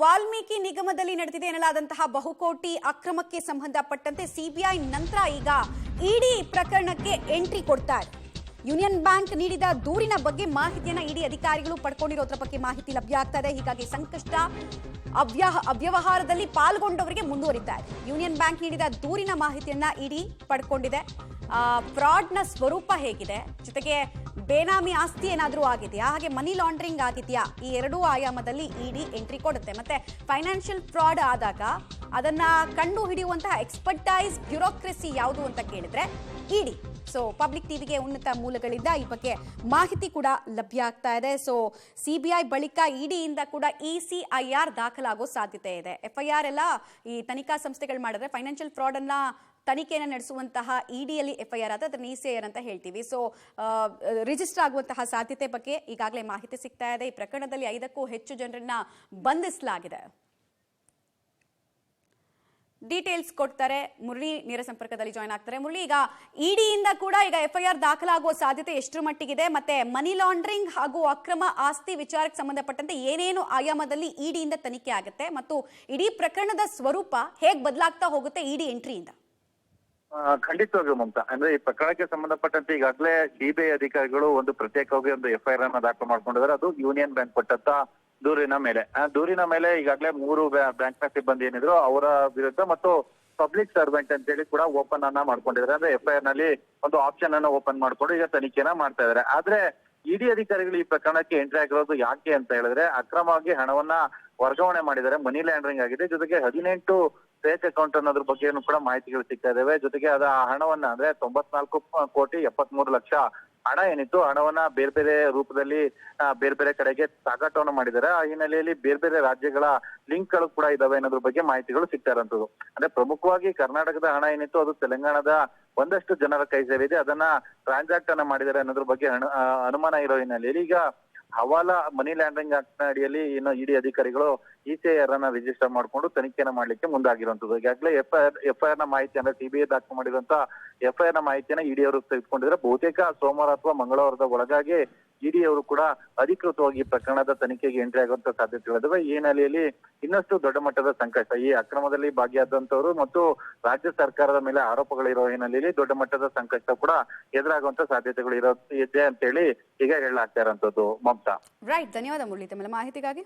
ವಾಲ್ಮೀಕಿ ನಿಗಮದಲ್ಲಿ ನಡೆದಿದೆ ಎನ್ನಲಾದಂತಹ ಬಹುಕೋಟಿ ಅಕ್ರಮಕ್ಕೆ ಸಂಬಂಧಪಟ್ಟಂತೆ ಸಿಬಿಐ ನಂತರ ಈಗ ಇಡಿ ಪ್ರಕರಣಕ್ಕೆ ಎಂಟ್ರಿ ಕೊಡ್ತಾರೆ. ಯೂನಿಯನ್ ಬ್ಯಾಂಕ್ ನೀಡಿದ ದೂರಿನ ಬಗ್ಗೆ ಮಾಹಿತಿಯನ್ನ ಇಡಿ ಅಧಿಕಾರಿಗಳು ಪಡ್ಕೊಂಡಿರೋದ್ರ ಬಗ್ಗೆ ಮಾಹಿತಿ ಲಭ್ಯ ಆಗ್ತಾ ಇದೆ. ಹೀಗಾಗಿ ಸಂಕಷ್ಟ ಅವ್ಯವಹಾರದಲ್ಲಿ ಪಾಲ್ಗೊಂಡವರಿಗೆ ಮುಂದುವರಿತಾರೆ. ಯೂನಿಯನ್ ಬ್ಯಾಂಕ್ ನೀಡಿದ ದೂರಿನ ಮಾಹಿತಿಯನ್ನ ಇಡಿ ಪಡ್ಕೊಂಡಿದೆ. ಫ್ರಾಡ್ನ ಸ್ವರೂಪ ಹೇಗಿದೆ, ಜೊತೆಗೆ ಬೇನಾಮಿ ಆಸ್ತಿ ಏನಾದರೂ ಆಗಿದೆಯಾ, ಹಾಗೆ ಮನಿ ಲಾಂಡ್ರಿಂಗ್ ಆಗಿದೆಯಾ, ಈ ಎರಡೂ ಆಯಾಮದಲ್ಲಿ ಇಡಿ ಎಂಟ್ರಿ ಕೊಡುತ್ತೆ. ಮತ್ತೆ ಫೈನಾನ್ಷಿಯಲ್ ಫ್ರಾಡ್ ಆದಾಗ ಅದನ್ನ ಕಂಡು ಹಿಡಿಯುವಂತಹ ಎಕ್ಸ್ಪರ್ಟೈಸ್ ಬ್ಯೂರೋಕ್ರಸಿ ಯಾವುದು ಅಂತ ಕೇಳಿದ್ರೆ ಇಡಿ. ಸೊ ಪಬ್ಲಿಕ್ ಟಿವಿಗೆ ಉನ್ನತ ಮೂಲಗಳಿಂದ ಈ ಬಗ್ಗೆ ಮಾಹಿತಿ ಕೂಡ ಲಭ್ಯ ಆಗ್ತಾ ಇದೆ. ಸೊ ಸಿಬಿಐ ಬಳಿಕ ಇಡಿಯಿಂದ ಕೂಡ ECIR ದಾಖಲಾಗೋ ಸಾಧ್ಯತೆ ಇದೆ. FIR ಎಲ್ಲ ಈ ತನಿಖಾ ಸಂಸ್ಥೆಗಳು ಮಾಡಿದ್ರೆ ಫೈನಾನ್ಷಿಯಲ್ ಫ್ರಾಡ್ ಅನ್ನ ತನಿಖೆಯನ್ನು ನಡೆಸುವಂತಹ ಇಡಿಯಲ್ಲಿ FIR ಆದ ಅದನ್ನ ECIR ಅಂತ ಹೇಳ್ತೀವಿ. ಸೊ ರಿಜಿಸ್ಟರ್ ಆಗುವಂತಹ ಸಾಧ್ಯತೆ ಬಗ್ಗೆ ಈಗಾಗಲೇ ಮಾಹಿತಿ ಸಿಗ್ತಾ ಇದೆ. ಈ ಪ್ರಕರಣದಲ್ಲಿ 5ಕ್ಕೂ ಹೆಚ್ಚು ಜನರನ್ನ ಬಂಧಿಸಲಾಗಿದೆ. ಡೀಟೇಲ್ಸ್ ಕೊಡ್ತಾರೆ ಮುರಳಿ, ನೇರ ಸಂಪರ್ಕದಲ್ಲಿ ಜಾಯ್ನ್ ಆಗ್ತಾರೆ. ಮುರಳಿ, ಈಗ ಇಡಿಯಿಂದ ಕೂಡ ಈಗ FIR ದಾಖಲಾಗುವ ಸಾಧ್ಯತೆ ಎಷ್ಟರ ಮಟ್ಟಿಗಿದೆ? ಮತ್ತೆ ಮನಿ ಲಾಂಡ್ರಿಂಗ್ ಹಾಗೂ ಅಕ್ರಮ ಆಸ್ತಿ ವಿಚಾರಕ್ಕೆ ಸಂಬಂಧಪಟ್ಟಂತೆ ಏನೇನು ಆಯಾಮದಲ್ಲಿ ಇಡಿಯಿಂದ ತನಿಖೆ ಆಗುತ್ತೆ ಮತ್ತು ಇಡೀ ಪ್ರಕರಣದ ಸ್ವರೂಪ ಹೇಗೆ ಬದಲಾಗ್ತಾ ಹೋಗುತ್ತೆ ಇಡಿ ಎಂಟ್ರಿಯಿಂದ? ಖಂಡಿತವಾಗಿಯೂ ಮಮತಾ, ಅಂದ್ರೆ ಈ ಪ್ರಕರಣಕ್ಕೆ ಸಂಬಂಧಪಟ್ಟಂತೆ ಈಗಾಗಲೇ ಸಿಬಿಐ ಅಧಿಕಾರಿಗಳು ಒಂದು ಪ್ರತ್ಯೇಕವಾಗಿ ಒಂದು FIR ಅನ್ನ ದಾಖಲು ಮಾಡ್ಕೊಂಡಿದ್ದಾರೆ. ಅದು ಯೂನಿಯನ್ ಬ್ಯಾಂಕ್ ಕೊಟ್ಟಂತ ದೂರಿನ ಮೇಲೆ. ಆ ದೂರಿನ ಮೇಲೆ ಈಗಾಗಲೇ 3 ಬ್ಯಾಂಕ್ ನ ಸಿಬ್ಬಂದಿ ಏನಿದ್ರು ಅವರ ವಿರುದ್ಧ ಮತ್ತು ಪಬ್ಲಿಕ್ ಸರ್ವೆಂಟ್ ಅಂತ ಹೇಳಿ ಕೂಡ ಓಪನ್ ಅನ್ನ ಮಾಡ್ಕೊಂಡಿದ್ದಾರೆ. ಅಂದ್ರೆ FIR ನಲ್ಲಿ ಒಂದು ಆಪ್ಷನ್ ಅನ್ನ ಓಪನ್ ಮಾಡ್ಕೊಂಡು ಈಗ ತನಿಖೆನ ಮಾಡ್ತಾ ಇದ್ದಾರೆ. ಆದ್ರೆ ಇಡಿ ಅಧಿಕಾರಿಗಳು ಈ ಪ್ರಕರಣಕ್ಕೆ ಎಂಟ್ರಿ ಆಗಿರೋದು ಯಾಕೆ ಅಂತ ಹೇಳಿದ್ರೆ, ಅಕ್ರಮವಾಗಿ ಹಣವನ್ನ ವರ್ಗಾವಣೆ ಮಾಡಿದ್ದಾರೆ, ಮನಿ ಲ್ಯಾಂಡ್ರಿಂಗ್ ಆಗಿದೆ. ಜೊತೆಗೆ 18 ಫೇಕ್ ಅಕೌಂಟ್ ಅನ್ನೋದ್ರ ಬಗ್ಗೆನೂ ಕೂಡ ಮಾಹಿತಿಗಳು ಸಿಗ್ತಾ ಇದಾವೆ. ಜೊತೆಗೆ ಅದ ಹಣವನ್ನ ಅಂದ್ರೆ 94,73,00,000 ಹಣ ಏನಿತ್ತು, ಹಣವನ್ನ ಬೇರೆ ಬೇರೆ ರೂಪದಲ್ಲಿ ಬೇರೆ ಬೇರೆ ಕಡೆಗೆ ಸಾಗಾಟವನ್ನು ಮಾಡಿದ್ದಾರೆ. ಆ ಹಿನ್ನೆಲೆಯಲ್ಲಿ ಬೇರೆ ಬೇರೆ ರಾಜ್ಯಗಳ ಲಿಂಕ್ ಗಳು ಕೂಡ ಇದಾವೆ ಅನ್ನೋದ್ರ ಬಗ್ಗೆ ಮಾಹಿತಿಗಳು ಸಿಗ್ತಾ ಇರೋಂಥದ್ದು. ಅಂದ್ರೆ ಪ್ರಮುಖವಾಗಿ ಕರ್ನಾಟಕದ ಹಣ ಏನಿತ್ತು ಅದು ತೆಲಂಗಾಣದ ಒಂದಷ್ಟು ಜನರ ಕೈ ಸೇರಿದೆ, ಅದನ್ನ ಟ್ರಾನ್ಸಾಕ್ಟ್ ಅನ್ನ ಮಾಡಿದ್ದಾರೆ ಅನ್ನೋದ್ರ ಬಗ್ಗೆ ಅನುಮಾನ ಇರೋ ಹಿನ್ನೆಲೆಯಲ್ಲಿ ಈಗ ಹವಾಲಾ ಮನಿ ಲ್ಯಾಂಡ್ರಿಂಗ್ ಆಕ್ಟ್ ಅಡಿಯಲ್ಲಿ ಏನು ಇಡಿ ಅಧಿಕಾರಿಗಳು ECIR ಅನ್ನ ರಿಜಿಸ್ಟರ್ ಮಾಡ್ಕೊಂಡು ತನಿಖೆನ ಮಾಡ್ಲಿಕ್ಕೆ ಮುಂದಾಗಿರುವಂತದ್ದು. ಈಗಾಗಲೇ FIR ನ ಮಾಹಿತಿ ಅಂದ್ರೆ ಸಿಬಿಐ ದಾಖಲು ಮಾಡಿರುವಂತ FIR ನ ಮಾಹಿತಿಯನ್ನ ಇಡಿ ಅವರು ತೆಗೆದುಕೊಂಡಿದ್ರೆ ಬಹುತೇಕ ಸೋಮವಾರ ಅಥವಾ ಮಂಗಳವಾರದ ಒಳಗಾಗಿ ಇಡಿ ಅವರು ಕೂಡ ಅಧಿಕೃತವಾಗಿ ಪ್ರಕರಣದ ತನಿಖೆಗೆ ಎಂಟ್ರಿ ಆಗುವಂತ ಸಾಧ್ಯತೆಗಳಿದಾವೆ. ಈ ಹಿನ್ನೆಲೆಯಲ್ಲಿ ಇನ್ನಷ್ಟು ದೊಡ್ಡ ಮಟ್ಟದ ಸಂಕಷ್ಟ, ಈ ಅಕ್ರಮದಲ್ಲಿ ಭಾಗಿಯಾದಂತವರು ಮತ್ತು ರಾಜ್ಯ ಸರ್ಕಾರದ ಮೇಲೆ ಆರೋಪಗಳಿರೋ ಹಿನ್ನೆಲೆಯಲ್ಲಿ ದೊಡ್ಡ ಮಟ್ಟದ ಸಂಕಷ್ಟ ಕೂಡ ಎದುರಾಗುವಂತ ಸಾಧ್ಯತೆಗಳು ಇದೆ ಅಂತ ಹೇಳಿ ಈಗ ಹೇಳಲಾಗ್ತಾ ಇರೋಂಥದ್ದು ಮಮತಾ. ರೈಟ್, ಧನ್ಯವಾದ ಮುರಳಿ ತಮ್ಮ ಮಾಹಿತಿಗಾಗಿ.